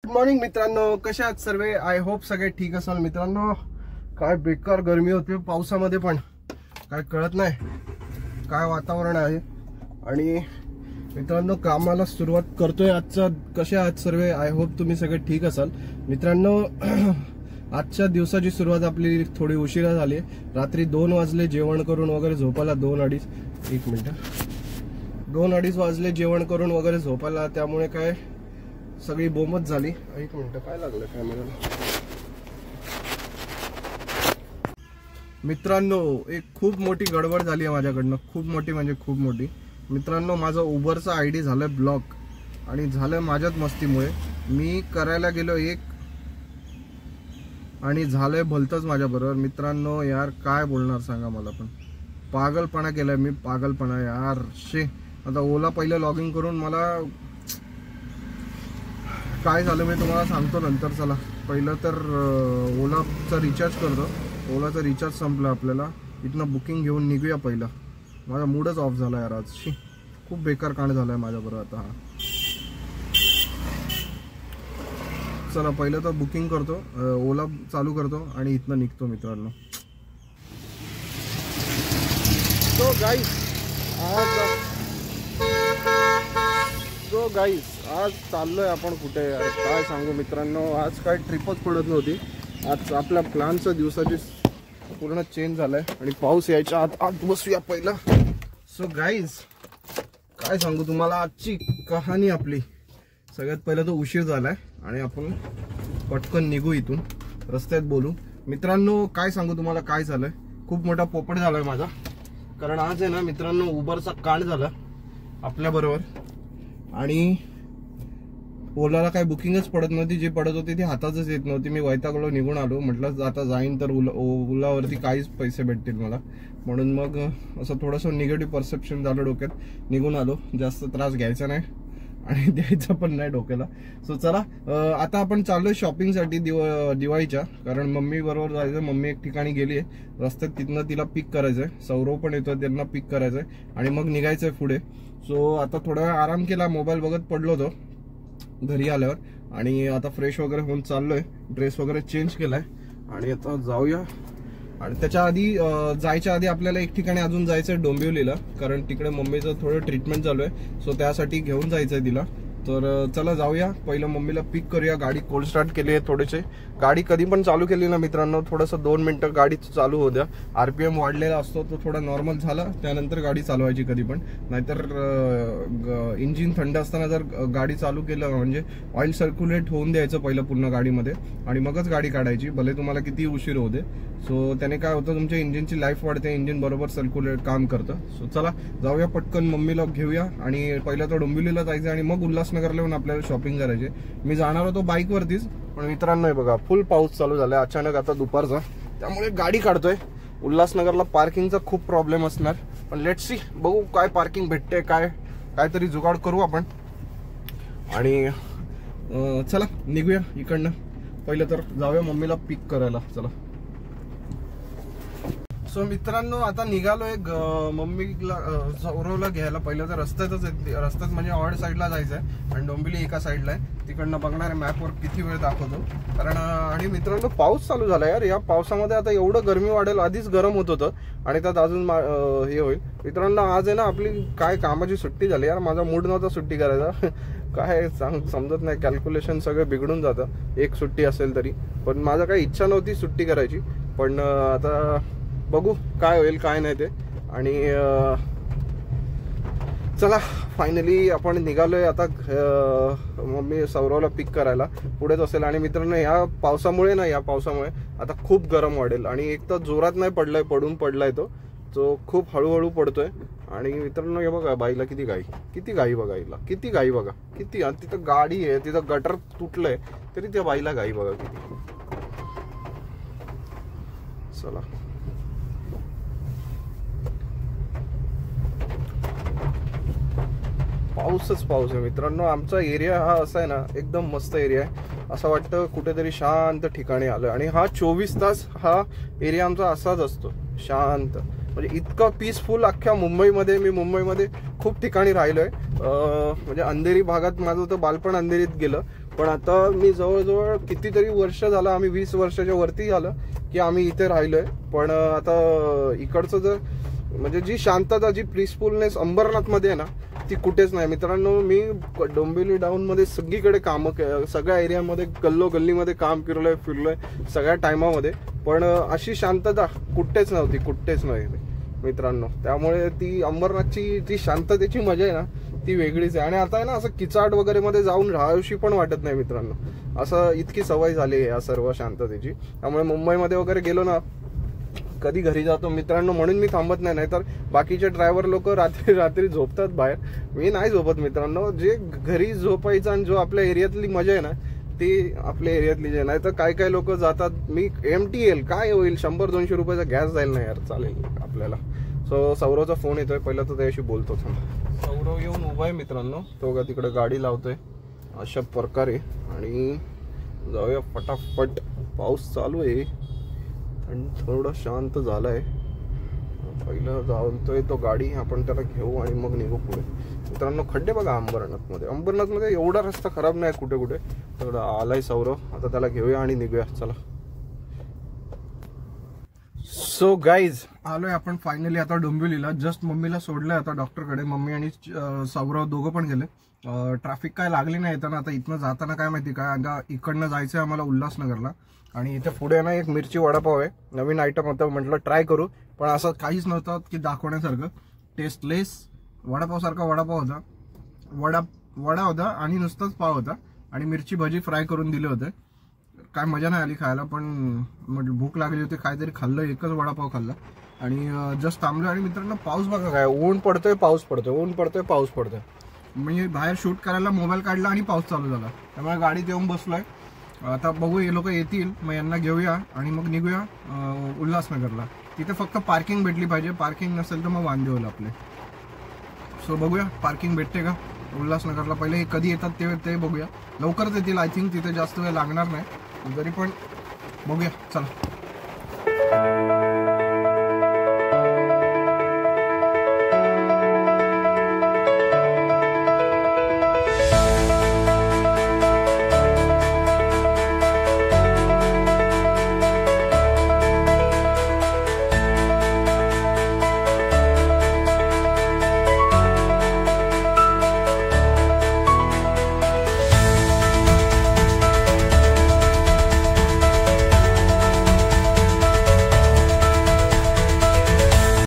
Good morning मित्रांनो, कशा आहात सर्व? आय होप सगळे ठीक असाल मित्रांनो. काय बेकार गरमी होते पावसामध्ये, पण काय कळत नाही काय वातावरण आहे. आणि मित्रांनो कामाला सुरुवात करतोय आजचा. कसे आहात सर्व? आय होप तुम्ही सगळे ठीक असाल मित्रांनो. आजच्या दिवसाची सुरुवात आपली थोडी उशिरा झाली. रात्री 2 वाजले जेवण करून वगैरे झोपायला. 2-2.5 वाजले जेवण करून वगैरे झोपायला. त्यामुळे काय सगळी बोंबच झाली. 1 मिनिट, काय लागलं कॅमेराला मित्रांनो? एक खूप मोठी गडबड झाली आहे माझ्याकडनं. खूप मोठी म्हणजे खूप मोठी मित्रांनो. माझा उबरचा आयडी झालाय ब्लॉक आणि झालं माझ्याच मस्तीमुळे. मी करायला गेलो एक आणि झालंय भलतंच माझ्या बरोबर मित्रांनो. यार काय बोलणार सांगा मला, पण पागलपणा केलाय मी, पागलपणा यार. शे आता ओला पहिलं लॉग इन करून मला काय झालं मी तुम्हाला सांगतो नंतर. चला पहिलं तर ओलाचा रिचार्ज करतो. ओलाचा रिचार्ज संपला आपल्याला. इथनं बुकिंग घेऊन निघूया पहिलं. माझा मूडच ऑफ झाला यार आज. खूप बेकार कांड झालाय माझ्याबरोबर आता हा. चला पहिलं तर बुकिंग करतो, ओला चालू करतो आणि इथनं निघतो मित्रांनो. तो गाईस आज चाललोय आपण कुठे यार, काय सांगू मित्रांनो. आज काय ट्रिपच पडत नव्हती. आज आपल्या प्लॅनचं दिवसाची पूर्ण चेंज झालाय आणि पाऊस यायच्या आत बसूया पहिला. सो गाईज काय सांगू तुम्हाला आजची कहाणी आपली. सगळ्यात पहिला तो उशीर झालाय आणि आपण पटकन निघू इथून, रस्त्यात बोलू मित्रांनो. काय सांगू तुम्हाला काय झालंय, खूप मोठा पोपट झालाय माझा. कारण आज आहे ना मित्रांनो उबरचा कांड झाला आपल्या बरोबर आणि ओलाला काही बुकिंगच पडत नव्हती. जे पडत होती ती हातातच येत नव्हती. मी वैतागलो, निघून आलो. म्हटलं आता जाईन तर ओलावरती काहीच पैसे भेटतील मला, म्हणून मग असं थोडंसं निगेटिव्ह परसेप्शन झालं डोक्यात. निघून आलो. जास्त त्रास घ्यायचा नाही आणि द्यायचा पण नाही डोक्याला. सो चला आता आपण चाललोय शॉपिंगसाठी दिवाळीच्या. कारण मम्मी बरोबर जायचं. मम्मी एक ठिकाणी गेली आहे रस्त्यात, तिथनं तिला पिक करायचंय. सौरव पण येतोय, त्यांना पिक करायचंय आणि मग निघायचंय पुढे. सो आता थोडा वेळ आराम केला, मोबाईल बघत पडलो होतो घरी आल्यावर. आणि आता फ्रेश वगैरे होऊन चाललोय. ड्रेस वगैरे चेंज केलाय आणि आता जाऊया. आणि त्याच्या आधी जायच्या आधी आपल्याला एक ठिकाणी अजून जायचंय, डोंबिवलीला. कारण तिकडे मम्मीचं थोडं ट्रीटमेंट चालू आहे. सो त्यासाठी घेऊन जायचंय तिला. तर चला जाऊया. पहिलं मम्मीला पिक करूया. गाडी कोल्ड स्टार्ट केली आहे थोडेसे. गाडी कधी पण चालू केली ना मित्रांनो, थोडंसं 2 मिनिटं गाडी चालू होऊ द्या. RPM वाढलेला असतो तो थोडा नॉर्मल झाला त्यानंतर गाडी चालवायची कधी पण. नाहीतर इंजिन थंड असताना जर गाडी चालू केलं म्हणजे ऑइल सर्क्युलेट होऊन द्यायचं पहिलं पूर्ण गाडीमध्ये आणि मगच गाडी काढायची, भले तुम्हाला किती उशीर होऊ दे. सो त्याने काय होतं, तुमच्या इंजिनची लाईफ वाढते, इंजिन बरोबर सर्क्युलेट काम करतं. सो चला जाऊया पटकन, मम्मीला घेऊया आणि पहिलं तर डोंबिवलीला जायचं आणि मग उल्हासनगरला येऊन आपल्याला शॉपिंग करायची. मी जाणार होतो बाईकवरतीच, पण मित्रांनो बघा फुल पाऊस चालू झालाय अचानक आता दुपारचा. त्यामुळे गाडी काढतोय. उल्हासनगरला पार्किंगचा खूप प्रॉब्लेम असणार, पण लेट्स सी, बघू काय पार्किंग भेटते, काहीतरी जुगाड करू आपण. आणि चला निघूया इकडनं. पहिलं तर जाऊया मम्मीला पिक करायला. चला. सो मित्रांनो आता निघालोय मम्मीला सौरवला घ्यायला. पहिलं तर रस्त्यात म्हणजे ऑड साईडला जायचंय आणि डोंबिवली एका साईडला आहे. तिकडनं बघणार आहे मॅपवर किती वेळ दाखवतो. कारण आणि मित्रांनो पाऊस चालू झाला यार. या पावसामध्ये आता एवढं गरमी वाढेल. आधीच गरम होत होतं आणि त्यात अजून हे होईल. मित्रांनो आज आहे ना आपली काय कामाची सुट्टी झाली यार. माझा मूड नव्हता सुट्टी करायचा. काय समजत नाही, कॅल्क्युलेशन सगळं बिघडून जातं एक सुट्टी असेल तरी. पण माझा काही इच्छा नव्हती सुट्टी करायची, पण आता बघू काय होईल काय नाही ते. आणि चला फायनली आपण निघालोय आता. मम्मी सौरवला पिक करायला पुढेच असेल. आणि मित्रांनो या पावसामुळे आता खूप गरम वाढेल. आणि एक तर जोरात नाही पडलाय, पडलाय तो खूप हळूहळू पडतोय. आणि मित्रांनो हे बघा बाईला किती गाई बघा हिला, किती गाई बघा किती. आणि तिथं गाडी आहे, तिथं गटर तुटलंय तरी त्या बाईला गाई बघा किती. चला पाऊसच पाऊस आहे मित्रांनो. आमचा एरिया हा असा आहे ना, एकदम मस्त एरिया आहे. असं वाटतं कुठेतरी शांत ठिकाणी आलं. आणि हा 24 तास हा एरिया आमचा असाच असतो, शांत. म्हणजे इतकं पीसफुल अख्ख्या मुंबईमध्ये. मी मुंबईमध्ये खूप ठिकाणी राहिलोय. म्हणजे अंधेरी भागात माझं तर बालपण अंधेरीत गेलं, पण आता मी जवळजवळ कितीतरी वर्ष झालं, आम्ही 20 वर्षाच्या वरती झालं की आम्ही इथे राहिलोय. पण आता इकडचं जर म्हणजे जी शांतता, जी पीसफुलनेस अंबरनाथमध्ये आहे ना, ती कुठेच नाही मित्रांनो. मी डोंबिवली डाऊनमध्ये सगळीकडे कामं, सगळ्या एरियामध्ये गल्लीमध्ये काम फिरलोय सगळ्या टायमामध्ये, पण अशी शांतता कुठेच नव्हती, कुठेच नाही मित्रांनो. त्यामुळे ती अंबरनाथची ती शांततेची मजा आहे ना, ती वेगळीच आहे. आणि आता आहे ना, असं किचाट वगैरे मध्ये जाऊन राहावीशी पण वाटत नाही मित्रांनो. असं इतकी सवय झाली आहे या सर्व शांततेची. त्यामुळे मुंबईमध्ये वगैरे गेलो ना, कधी घरी जातो मित्रांनो, म्हणून मी थांबत नाही. नाहीतर बाकीचे ड्रायव्हर लोक रात्री झोपतात बाहेर, मी नाही झोपत मित्रांनो. जे घरी झोपायचं आणि जो आपल्या एरियातली मजा आहे ना, ती आपल्या एरियातली जे नाही तर काय लोक जातात. मी MT येईल काय होईल, 100-200 रुपयाचा गॅस जाईल ना यार, चालेल आपल्याला. सो सौरवचा फोन येतोय, पहिला तर त्याशी बोलतो. सौरव येऊन उभा आहे मित्रांनो, तो का तिकडे गाडी लावतोय अशा प्रकारे. आणि जाऊया फटाफट. पाऊस चालू आहे आणि थोडं शांत झालंय. पहिलं जाऊनतोय तो गाडी, आपण त्याला घेऊ आणि मग निघू पुढे. मित्रांनो खड्डे बघा अंबरनाथमध्ये एवढा रस्ता खराब नाही कुठे थोडं आलाय सौरव. आता त्याला घेऊया आणि निघूया, चला. सो गाईज आलोय आपण फायनली आता डोंबिवलीला. जस्ट मम्मीला सोडलंय आता डॉक्टरकडे. मम्मी आणि सौरव दोघं पण गेले. ट्रॅफिक काय लागली नाही येताना. आता इथनं जाताना काय माहिती काय, आता इकडनं जायचंय आम्हाला उल्हासनगरला. आणि इथे पुढे ना एक मिरची वडापाव आहे, नवीन आयटम होतं, म्हटलं ट्राय करू. पण असं काहीच नव्हतं की दाखवण्यासारखं. टेस्टलेस वडापाव सारखा वडापाव होता, वडा होता आणि नुसताच पाव होता. आणि मिरची भजी फ्राय करून दिले होते. काय मजा नाही आली खायला, पण म्हटलं भूक लागली होती, काहीतरी खाल्लं. एकच वडापाव खाल्ला आणि जस्ट थांबलो. आणि मित्रांनो पाऊस बघा काय, ऊन पडतोय पाऊस पडतोय, ऊन पडतोय पाऊस पडतोय. म्हणजे बाहेर शूट करायला मोबाईल काढला आणि पाऊस चालू झाला. त्यामुळे गाडीत येऊन बसलोय. आता बघू, हे लोक येतील मग यांना घेऊया आणि मग निघूया उल्हासनगरला. तिथे फक्त पार्किंग भेटली पाहिजे, पार्किंग नसेल तर मग वांदे होईल आपले. सो बघूया पार्किंग भेटते का उल्हासनगरला. पहिले हे कधी येतात ते बघूया. लवकरच येतील आय थिंक, तिथे जास्त वेळ लागणार नाही. तरी पण बघूया, चला.